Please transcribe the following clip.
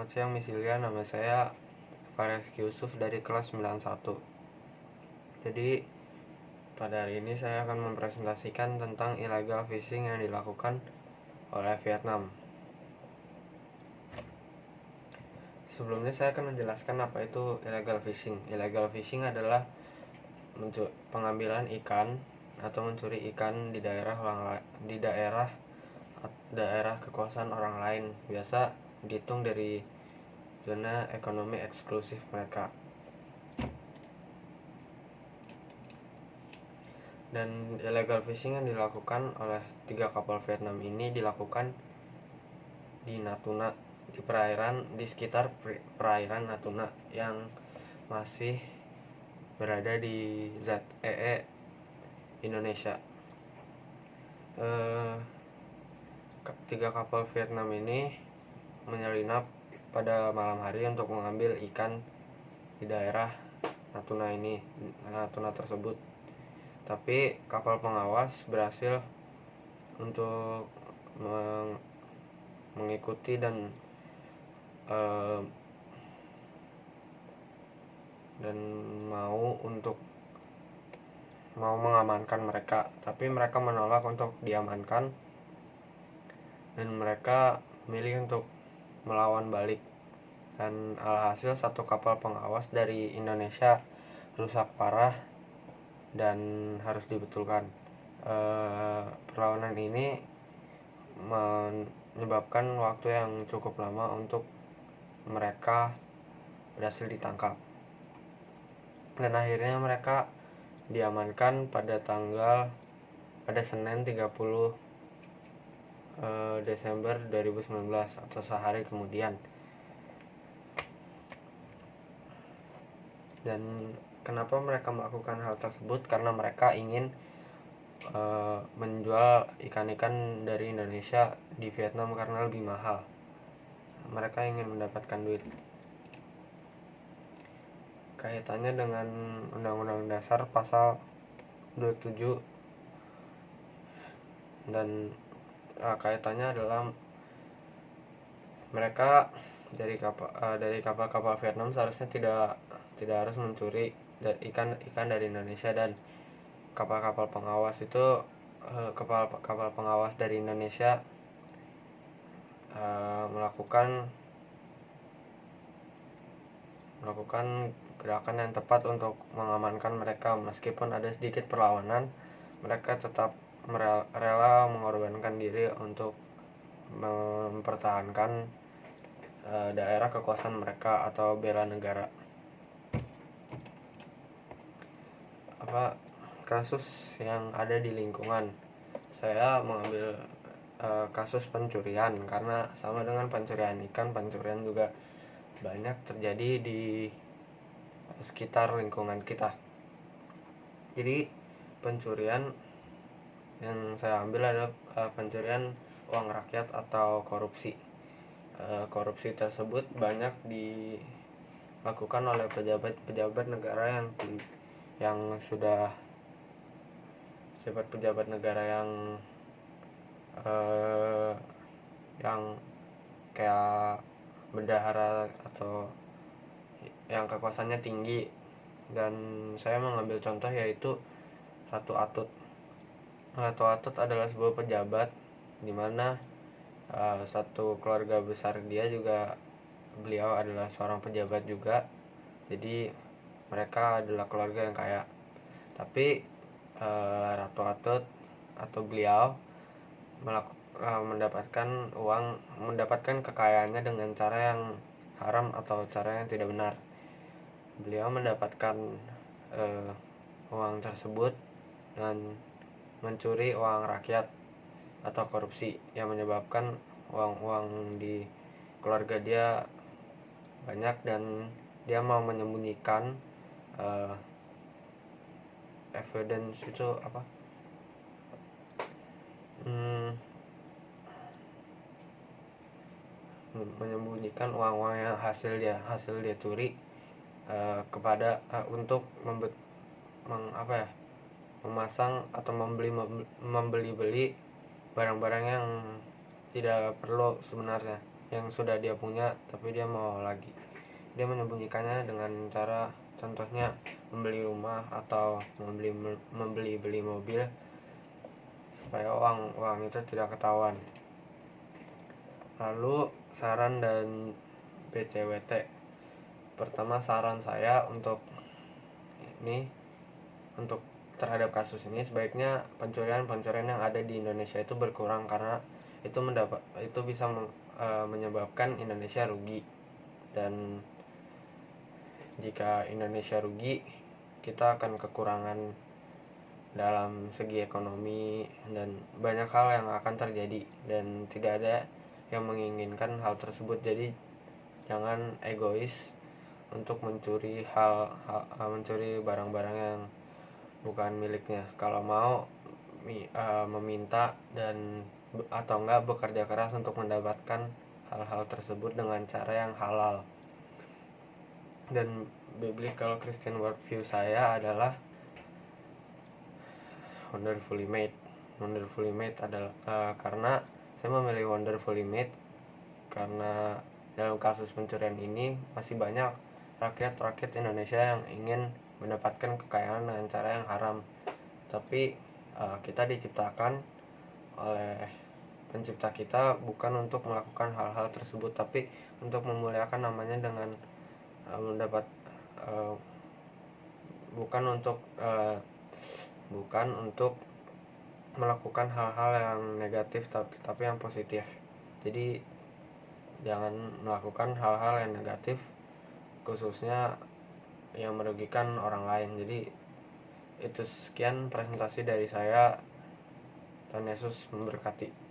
Selamat siang Miss Yulia, nama saya Fareski Yusuf dari kelas 91. Jadi pada hari ini saya akan mempresentasikan tentang illegal fishing yang dilakukan oleh Vietnam. Sebelumnya saya akan menjelaskan apa itu illegal fishing. Illegal fishing adalah pengambilan ikan atau mencuri ikan di daerah kekuasaan orang lain, biasa dihitung dari zona ekonomi eksklusif mereka. Dan illegal fishing yang dilakukan oleh 3 kapal Vietnam ini dilakukan di Natuna, di sekitar perairan Natuna yang masih berada di ZEE Indonesia. 3 kapal Vietnam ini menyelinap pada malam hari untuk mengambil ikan di daerah Natuna tersebut. Tapi kapal pengawas berhasil untuk mengikuti dan mau mengamankan mereka, tapi mereka menolak untuk diamankan dan mereka memilih untuk melawan balik. Dan alhasil 1 kapal pengawas dari Indonesia rusak parah dan harus dibetulkan. Perlawanan ini menyebabkan waktu yang cukup lama untuk mereka berhasil ditangkap, dan akhirnya mereka diamankan pada Senin 30 Desember 2019 atau sehari kemudian. Dan kenapa mereka melakukan hal tersebut? Karena mereka ingin menjual ikan-ikan dari Indonesia di Vietnam karena lebih mahal. Mereka ingin mendapatkan duit. Kaitannya dengan Undang-Undang Dasar pasal 27, dan kaitannya adalah mereka dari kapal-kapal Vietnam seharusnya tidak harus mencuri ikan dari Indonesia, dan kapal-kapal pengawas itu kapal pengawas dari Indonesia melakukan gerakan yang tepat untuk mengamankan mereka. Meskipun ada sedikit perlawanan, mereka tetap rela mengorbankan diri untuk mempertahankan daerah kekuasaan mereka atau bela negara. Kasus yang ada di lingkungan saya mengambil kasus pencurian, karena sama dengan pencurian ikan, pencurian juga banyak terjadi di sekitar lingkungan kita. Jadi pencurian yang saya ambil adalah pencurian uang rakyat atau korupsi. Korupsi tersebut banyak dilakukan oleh pejabat negara pejabat negara yang kayak bendahara atau yang kekuasaannya tinggi. Dan saya mengambil contoh yaitu Ratu Atut. Ratu Atut adalah sebuah pejabat di mana satu keluarga besar beliau adalah seorang pejabat juga. Jadi mereka adalah keluarga yang kaya. Tapi Ratu Atut atau beliau mendapatkan kekayaannya dengan cara yang haram atau cara yang tidak benar. Beliau mendapatkan uang tersebut dan mencuri uang rakyat atau korupsi, yang menyebabkan uang di keluarga dia banyak, dan dia mau menyembunyikan evidence itu menyembunyikan uang yang hasil dia curi untuk memasang atau membeli barang-barang yang tidak perlu sebenarnya. yang sudah dia punya, tapi dia mau lagi. Dia menyembunyikannya dengan cara contohnya membeli rumah atau membeli mobil supaya uang itu tidak ketahuan. Lalu saran dan BCWT. Pertama, saran saya untuk terhadap kasus ini, sebaiknya pencurian yang ada di Indonesia itu berkurang, karena itu bisa menyebabkan Indonesia rugi. Dan jika Indonesia rugi, kita akan kekurangan dalam segi ekonomi dan banyak hal yang akan terjadi, dan tidak ada yang menginginkan hal tersebut. Jadi jangan egois untuk mencuri barang-barang yang bukan miliknya. Kalau mau meminta dan atau enggak bekerja keras untuk mendapatkan hal-hal tersebut dengan cara yang halal. Dan biblical Christian worldview saya adalah wonderfully made adalah karena saya memilih wonderfully made karena dalam kasus pencurian ini masih banyak rakyat Indonesia yang ingin mendapatkan kekayaan dengan cara yang haram. Tapi kita diciptakan oleh pencipta kita bukan untuk melakukan hal-hal tersebut, tapi untuk memuliakan namanya dengan bukan untuk melakukan hal-hal yang negatif, tapi yang positif. Jadi jangan melakukan hal-hal yang negatif, khususnya yang merugikan orang lain. Jadi itu, sekian presentasi dari saya. Tuhan Yesus memberkati.